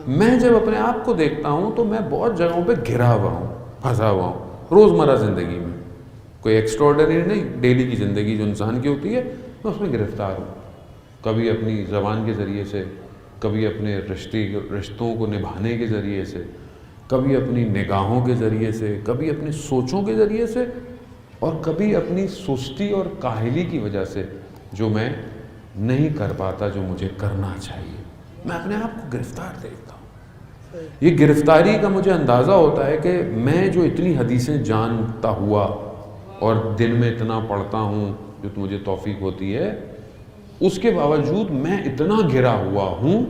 میں جب اپنے آپ کو دیکھتا ہوں تو میں بہت جگہوں پہ گھرا ہوا ہوں، پھنسا ہوا ہوں روزمرہ زندگی میں. کوئی ایکسٹراڈنری نہیں، ڈیلی کی زندگی جو انسان کی ہوتی ہے میں اس میں گرفتار ہوں. کبھی اپنی زبان کے ذریعے سے، کبھی اپنے رشتوں کو نبھانے کے ذریعے سے، کبھی اپنی نگاہوں کے ذریعے سے، کبھی اپنی سوچوں کے ذریعے سے، اور کبھی اپنی سستی اور کاہلی کی وجہ سے جو میں نہیں کر پاتا جو مجھے کرنا چاہیے. میں اپنے آپ کو گرفتار دیکھتا ہوں. یہ گرفتاری کا مجھے اندازہ ہوتا ہے کہ میں جو اتنی حدیثیں جانتا ہوا اور دن میں اتنا پڑھتا ہوں جو مجھے توفیق ہوتی ہے، اس کے باوجود میں اتنا گھرا ہوا ہوں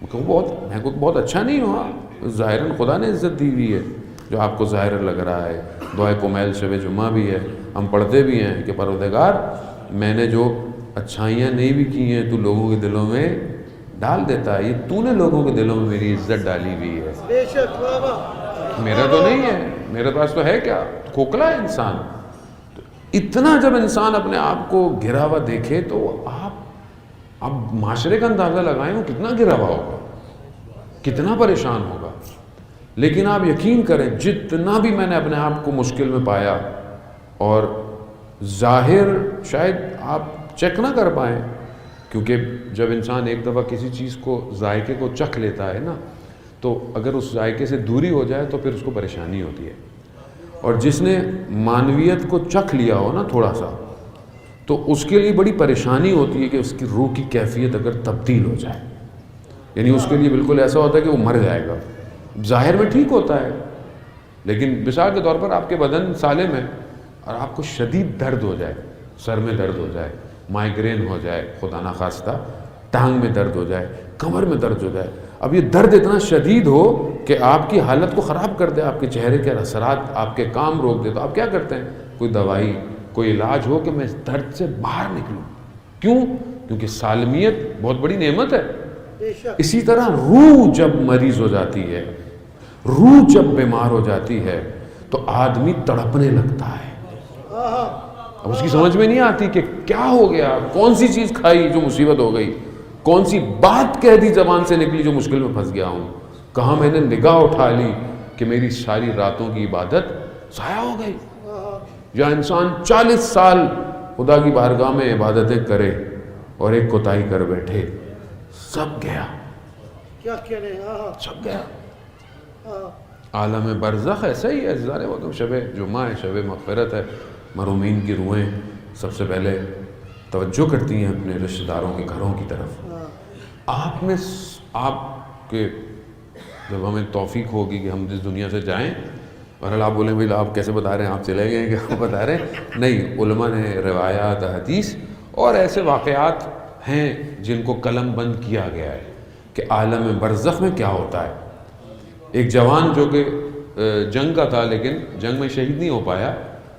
کہ میں کو بہت اچھا نہیں ہوا. ظاہراً خدا نے عزت دی ہوئی ہے جو آپ کو ظاہر لگ رہا ہے. دعائے کمیل شب جمعہ بھی ہے، ہم پڑھتے بھی ہیں کہ پروردگار میں نے جو اچھائیاں نہیں بھی کی ہیں تو لوگوں کے دلوں میں ڈال دیتا ہے. یہ تو نے لوگوں کے دلوں میں میری عزت ڈالی ہوئی ہے، بے شک. واہ میرا تو نہیں ہے، میرے پاس تو ہے کیا، کھوکھلا ہے انسان. اتنا جب انسان اپنے آپ کو گھرا ہوا دیکھے تو اب معاشرے کا اندازہ لگائیں وہ کتنا گھرا ہوا ہوگا، کتنا پریشان ہوگا. لیکن آپ یقین کریں جتنا بھی میں نے اپنے آپ کو مشکل میں پایا، اور ظاہر شاید آپ چیک نہ کر پائیں کیونکہ جب انسان ایک دفعہ کسی چیز کو ذائقے کو چکھ لیتا ہے نا تو اگر اس ذائقے سے دوری ہو جائے تو پھر اس کو پریشانی ہوتی ہے. اور جس نے معنویت کو چکھ لیا ہو نا تھوڑا سا تو اس کے لیے بڑی پریشانی ہوتی ہے کہ اس کی روح کی کیفیت اگر تبدیل ہو جائے، یعنی اس کے لیے بالکل ایسا ہوتا ہے کہ وہ مر جائے گا. ظاہر میں ٹھیک ہوتا ہے لیکن مثال کے طور پر آپ کے بدن سالم ہے اور آپ کو شدید درد ہو جائے، سر میں درد ہو جائے، مائیگرین ہو جائے، خدا نخواستہ ٹانگ میں درد ہو جائے، کمر میں درد ہو جائے. اب یہ درد اتنا شدید ہو کہ آپ کی حالت کو خراب کر دے، آپ کے چہرے کے اثرات، آپ کے کام روک دے، تو آپ کیا کرتے ہیں؟ کوئی دوائی، کوئی علاج ہو کہ میں اس درد سے باہر نکلوں. کیوں؟ کیونکہ سالمیت بہت بڑی نعمت ہے. بے شک. اسی طرح روح جب مریض ہو جاتی ہے، روح جب بیمار ہو جاتی ہے تو آدمی تڑپنے لگتا ہے. اب اس کی سمجھ میں نہیں آتی کہ کیا ہو گیا، کون سی چیز کھائی جو مصیبت ہو گئی، کون سی بات کہہ دی زبان سے نکلی جو مشکل میں پھنس گیا ہوں، کہاں میں نے نگاہ اٹھا لی کہ میری ساری راتوں کی عبادت ضائع ہو گئی. یا انسان 40 سال خدا کی بارگاہ میں عبادتیں کرے اور ایک کوتاہی کر بیٹھے، سب گیا، کیا کہنے. سب گیا. عالم برزخ ایسا ہی ہے. وہ تو شب جمعہ ہے، شب مغفرت ہے، مرحومین کی روحیں سب سے پہلے توجہ کرتی ہیں اپنے رشتہ داروں کے گھروں کی طرف. آپ کے جب ہمیں توفیق ہوگی کہ ہم اس دنیا سے جائیں اور آپ بولیں بھائی آپ کیسے بتا رہے ہیں، آپ چلے گئے کہ آپ بتا رہے ہیں؟ نہیں، علماء نے روایات، حدیث اور ایسے واقعات ہیں جن کو قلم بند کیا گیا ہے کہ عالم برزخ میں کیا ہوتا ہے. ایک جوان جو کہ جنگ کا تھا لیکن جنگ میں شہید نہیں ہو پایا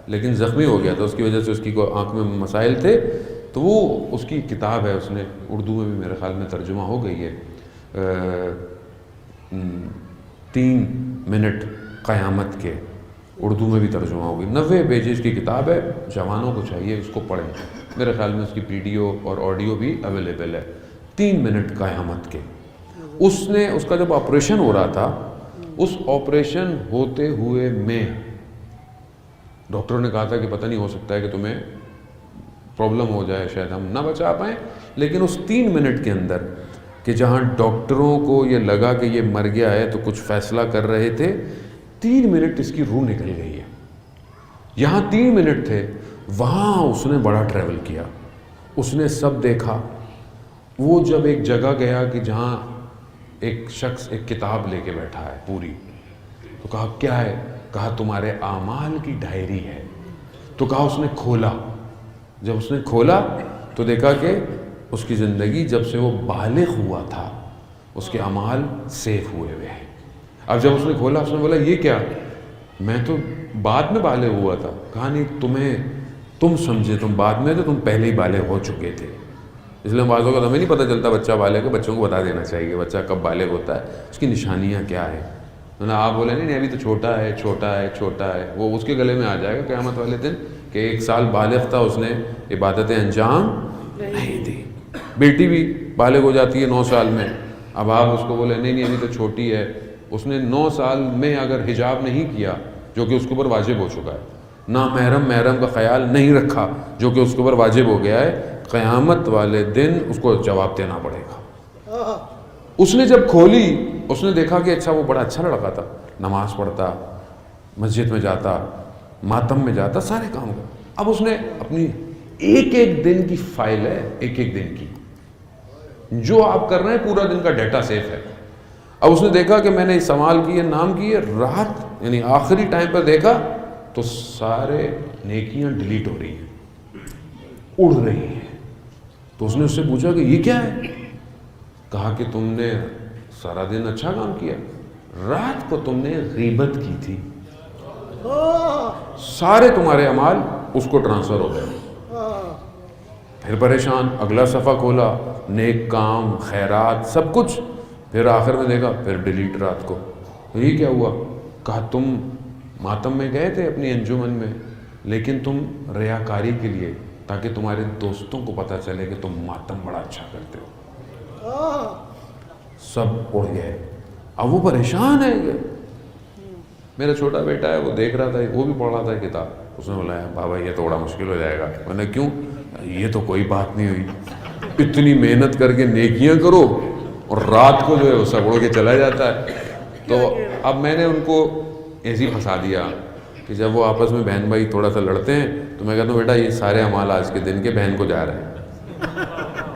لیکن زخمی ہو گیا تھا، اس کی وجہ سے اس کی آنکھ میں مسائل تھے، تو وہ اس کی کتاب ہے، اس نے اردو میں بھی میرے خیال میں ترجمہ ہو گئی ہے، 3 منٹ قیامت کے، اردو میں بھی ترجمہ ہو گئی. 90 پیجز کی کتاب ہے، جوانوں کو چاہیے اس کو پڑھیں. میرے خیال میں اس کی ویڈیو اور آڈیو بھی اویلیبل ہے. 3 منٹ قیامت کے. اس کا جب آپریشن ہو رہا تھا، اس آپریشن ہوتے ہوئے میں ڈاکٹروں نے کہا تھا کہ پتہ نہیں، ہو سکتا ہے کہ تمہیں پرابلم ہو جائے، شاید ہم نہ بچا پائیں، لیکن اس 3 منٹ کے اندر کہ جہاں ڈاکٹروں کو یہ لگا کہ یہ مر گیا ہے تو کچھ فیصلہ کر رہے تھے، 3 منٹ اس کی روح نکل گئی ہے. یہاں 3 منٹ تھے، وہاں اس نے بڑا ٹریول کیا، اس نے سب دیکھا. وہ جب ایک جگہ گیا کہ جہاں ایک شخص ایک کتاب لے کے بیٹھا ہے پوری، تو کہا کیا ہے؟ کہا تمہارے اعمال کی ڈائری ہے. تو کہا اس نے کھولا. جب اس نے کھولا تو دیکھا کہ اس کی زندگی جب سے وہ بالغ ہوا تھا اس کے اعمال سیف ہوئے ہوئے ہیں. اب جب اس نے کھولا، اس نے بولا یہ کیا؟ میں تو بعد میں بالغ ہوا تھا. کہا نہیں، تم سمجھے تم بعد میں، تو تم پہلے ہی بالغ ہو چکے تھے. اس لیے بعض اوقات ہمیں نہیں پتہ چلتا بچہ بالغ ہے، بچوں کو بتا دینا چاہیے بچہ کب بالغ ہوتا ہے، اس کی نشانیاں کیا ہے. آپ بولے نہیں ابھی تو چھوٹا ہے، وہ اس کے گلے میں آ جائے گا قیامت والے دن کہ 1 سال بالغ تھا، اس نے عبادتیں انجام نہیں دی. بیٹی بھی بالغ ہو جاتی ہے 9 سال میں. اب آپ اس کو بولے نہیں نہیں ابھی تو چھوٹی ہے، اس نے 9 سال میں اگر حجاب نہیں کیا جو کہ اس کے اوپر واجب ہو چکا ہے، نہ محرم کا خیال نہیں رکھا جو کہ اس کے اوپر واجب ہو گیا ہے، قیامت والے دن اس کو جواب دینا پڑے گا۔ اس نے جب کھولی اس نے دیکھا کہ اچھا وہ بڑا اچھا لڑکا تھا، نماز پڑھتا، مسجد میں جاتا، ماتم میں جاتا، سارے کام کرتا۔ اب اس نے اپنی ایک ایک دن کی فائل ہے، ایک ایک دن کی جو آپ کر رہے ہیں پورا دن کا ڈیٹا سیف ہے۔ اب اس نے دیکھا کہ میں نے استعمال کی ہے، نام کی ہے، رات یعنی آخری ٹائم پر دیکھا تو سارے نیکیاں ڈیلیٹ ہو رہی ہیں، اڑ رہی ہیں۔ تو اس نے اس سے پوچھا کہ یہ کیا ہے؟ کہا کہ تم نے سارا دن اچھا کام کیا، رات کو تم نے غیبت کی تھی، سارے تمہارے اعمال اس کو ٹرانسفر ہو گئے۔ پھر پریشان، اگلا صفحہ کھولا، نیک کام، خیرات، سب کچھ، پھر آخر میں دیکھا، پھر ڈیلیٹ رات کو۔ یہ کیا ہوا؟ کہا تم ماتم میں گئے تھے اپنی انجمن میں، لیکن تم ریاکاری کے لیے، تاکہ تمہارے دوستوں کو پتہ چلے کہ تم ماتم بڑا اچھا کرتے ہو، سب اڑ گئے۔ اب وہ پریشان ہے کہ میرا چھوٹا بیٹا ہے، وہ دیکھ رہا تھا، وہ بھی پڑھ رہا تھا کتاب، اس نے بولا بابا یہ تو بڑا مشکل ہو جائے گا۔ میں نے کیوں؟ یہ تو کوئی بات نہیں ہوئی، اتنی محنت کر کے نیکیاں کرو اور رات کو جو ہے وہ سب اڑ کے چلا جاتا ہے۔ تو اب میں نے ان کو ایسے ہی پھنسا دیا کہ جب وہ آپس میں بہن بھائی تھوڑا سا لڑتے ہیں تو میں کہتا ہوں بیٹا یہ سارے اعمال آج کے دن کے بہن کو جا رہے ہیں۔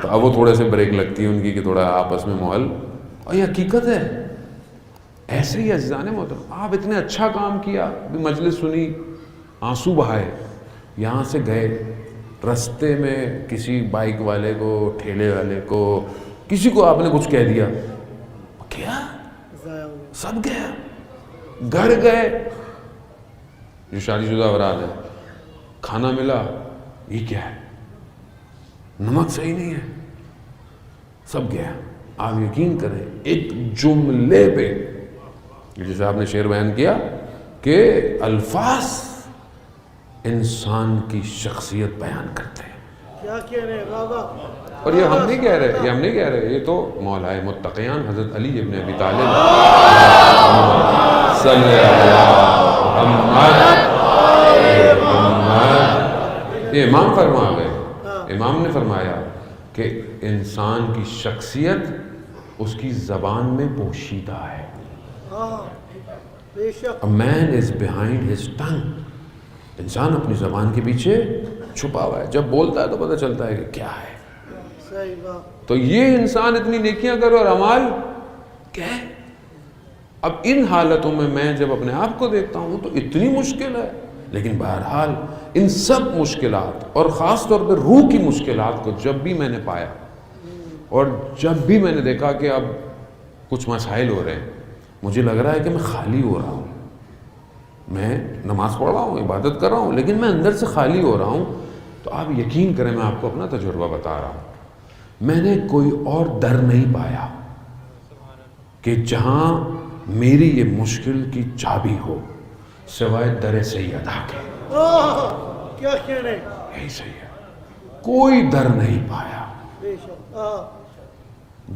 تو اب وہ تھوڑے سے بریک لگتی ہے ان کی کہ تھوڑا آپس میں ماحول، اور یہ حقیقت ہے۔ ایسے ہی عزیزان محترم، آپ اتنے اچھا کام کیا، بھی مجلس سنی، آنسو بہائے، یہاں سے گئے، رستے میں کسی بائک والے کو، ٹھیلے والے کو، کسی کو آپ نے کچھ کہہ دیا، کیا سب گیا، گھر گئے، جو شادی شدہ افراد ہے، کھانا ملا، یہ کیا ہے، نمک صحیح نہیں ہے، سب گیا۔ آپ یقین کریں ایک جملے پہ، جیسے آپ نے شعر بیان کیا کہ الفاظ انسان کی شخصیت بیان کرتے ہیں۔ کیا کہہ رہے ہیں بابا؟ اور یہ ہم نہیں کہہ رہے، یہ تو مولا متقیان حضرت علی ابن ابی طالب صلی اللہ علیہ وسلم، یہ امام فرما گئے، امام نے فرمایا کہ انسان کی شخصیت اس کی زبان میں پوشیدہ ہے۔ بے شک، A man is behind his tongue، انسان اپنی زبان کے پیچھے چھپا ہوا ہے، جب بولتا ہے تو پتہ چلتا ہے کہ کیا ہے۔ صحیح بات۔ تو یہ انسان اتنی نیکیاں کرو اور اعمال کیا ہے؟ اب ان حالتوں میں جب اپنے آپ کو دیکھتا ہوں تو اتنی مشکل ہے، لیکن بہرحال ان سب مشکلات اور خاص طور پہ روح کی مشکلات کو جب بھی میں نے پایا اور جب بھی میں نے دیکھا کہ اب کچھ مسائل ہو رہے ہیں، مجھے لگ رہا ہے کہ میں خالی ہو رہا ہوں، میں نماز پڑھ رہا ہوں، عبادت کر رہا ہوں، لیکن میں اندر سے خالی ہو رہا ہوں، تو آپ یقین کریں میں آپ کو اپنا تجربہ بتا رہا ہوں، میں نے کوئی اور در نہیں پایا کہ جہاں میری یہ مشکل کی چابی ہو سوائے در سیدہ کے۔ کیا کہہ رہے ہیں؟ یہی صحیح ہے، کوئی در نہیں پایا۔ بے شک،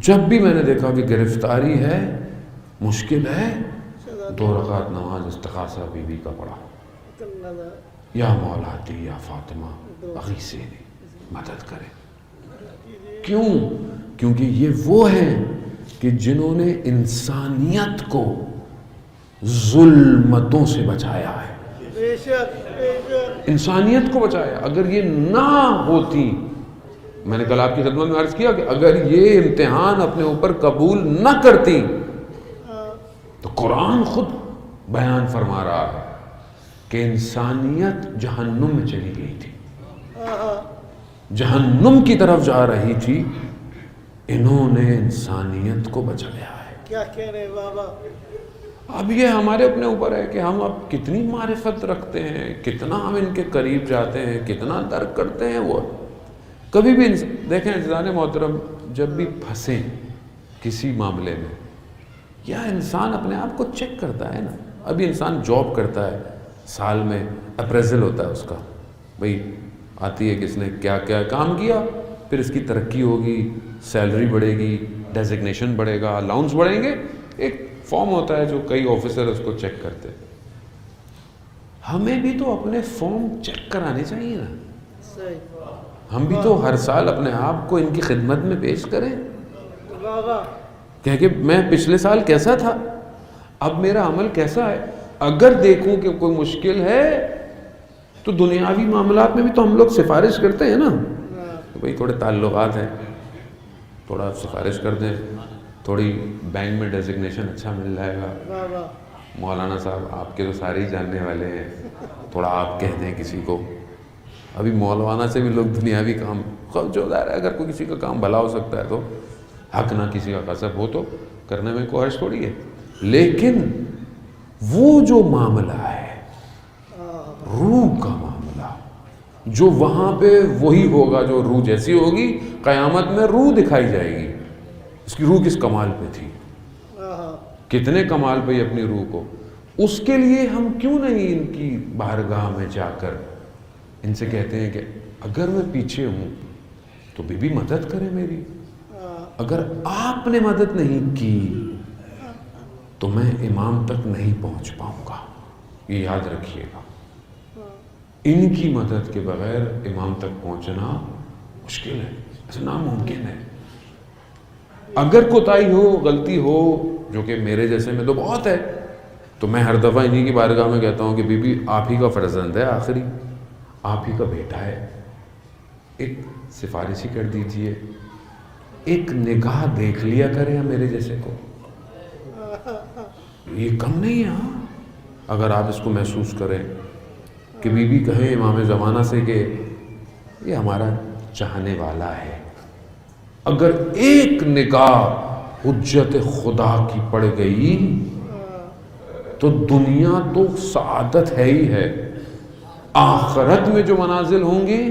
جب بھی میں نے دیکھا کہ گرفتاری ہے، مشکل ہے، 2 رکعت نماز استخاصہ بی بی کا پڑھا، یا مولاتی یا فاطمہ اغیثینی، مدد کرے۔ کیوں؟ کیونکہ یہ وہ ہیں کہ جنہوں نے انسانیت کو ظلمتوں سے بچایا ہے، بے شک، بے شک۔ انسانیت کو بچایا۔ اگر یہ نہ ہوتی، میں نے کل آپ کی خدمت میں عرض کیا کہ اگر یہ امتحان اپنے اوپر قبول نہ کرتی تو قرآن خود بیان فرما رہا ہے کہ انسانیت جہنم میں چلی گئی تھی، جہنم کی طرف جا رہی تھی، انہوں نے انسانیت کو بچایا ہے۔ کیا کہہ رہے ہیں بابا؟ اب یہ ہمارے اپنے اوپر ہے کہ ہم اب کتنی معرفت رکھتے ہیں، کتنا ہم ان کے قریب جاتے ہیں، کتنا درک کرتے ہیں۔ وہ کبھی بھی دیکھیں عزیزان محترم، جب بھی پھنسیں کسی معاملے میں، یا انسان اپنے آپ کو چیک کرتا ہے نا، ابھی انسان جاب کرتا ہے، سال میں اپریزل ہوتا ہے اس کا، بھئی آتی ہے کس نے کیا کیا کام کیا، پھر اس کی ترقی ہوگی، سیلری بڑھے گی، ڈیزگنیشن بڑھے گا, الاؤنس بڑھیں گے. ایک فارم ہوتا ہے جو کئی آفیسر اس کو چیک کرتے. ہمیں بھی تو اپنے فارم چیک کرانے چاہیے نا. صحیح. ہم بھی تو ہر سال اپنے آپ کو ان کی خدمت میں پیش کریں واہ واہ. کہ میں پچھلے سال کیسا تھا, اب میرا عمل کیسا ہے. اگر دیکھوں کہ کوئی مشکل ہے تو دنیاوی معاملات میں بھی تو ہم لوگ سفارش کرتے ہیں نا کہ بھئی تھوڑے تعلقات ہیں, تھوڑا سفارش کر دیں, تھوڑی بینک میں ڈیزگنیشن اچھا مل جائے گا. واہ واہ. مولانا صاحب آپ کے تو سارے ہی جاننے والے ہیں, تھوڑا آپ کہہ دیں کسی کو. ابھی مولانا سے بھی لوگ دنیاوی کام, جو ظاہر ہے اگر کوئی کسی کا کام بھلا ہو سکتا ہے تو حق نہ کسی کا قصب ہو تو کرنے میں کوئی حرج تھوڑی ہے. لیکن وہ جو معاملہ ہے روح کا معاملہ, جو وہاں پہ وہی ہوگا جو روح جیسی ہوگی, قیامت میں روح دکھائی جائے گی. اس کی روح کس کمال پہ تھی, کتنے کمال پہ اپنی روح کو. اس کے لیے ہم کیوں نہیں ان کی بارگاہ میں جا کر ان سے کہتے ہیں کہ اگر میں پیچھے ہوں تو بی بی مدد کرے میری, اگر آپ نے مدد نہیں کی تو میں امام تک نہیں پہنچ پاؤں گا. یہ یاد رکھیے گا, ان کی مدد کے بغیر امام تک پہنچنا مشکل ہے, ایسا ناممکن ہے. اگر کوتاہی ہو, غلطی ہو, جو کہ میرے جیسے میں تو بہت ہے, تو میں ہر دفعہ انہی کی بارگاہ میں کہتا ہوں کہ بی بی آپ ہی کا فرزند ہے, آخری آپ ہی کا بیٹا ہے, ایک سفارش ہی کر دیجئے, ایک نگاہ دیکھ لیا کرے میرے جیسے کو. یہ کم نہیں ہے. ہاں اگر آپ اس کو محسوس کریں کہ بی بی کہیں امام زمانہ سے کہ یہ ہمارا چاہنے والا ہے, اگر ایک نگاہ حجت خدا کی پڑ گئی تو دنیا تو سعادت ہے ہی ہے, آخرت میں جو منازل ہوں گی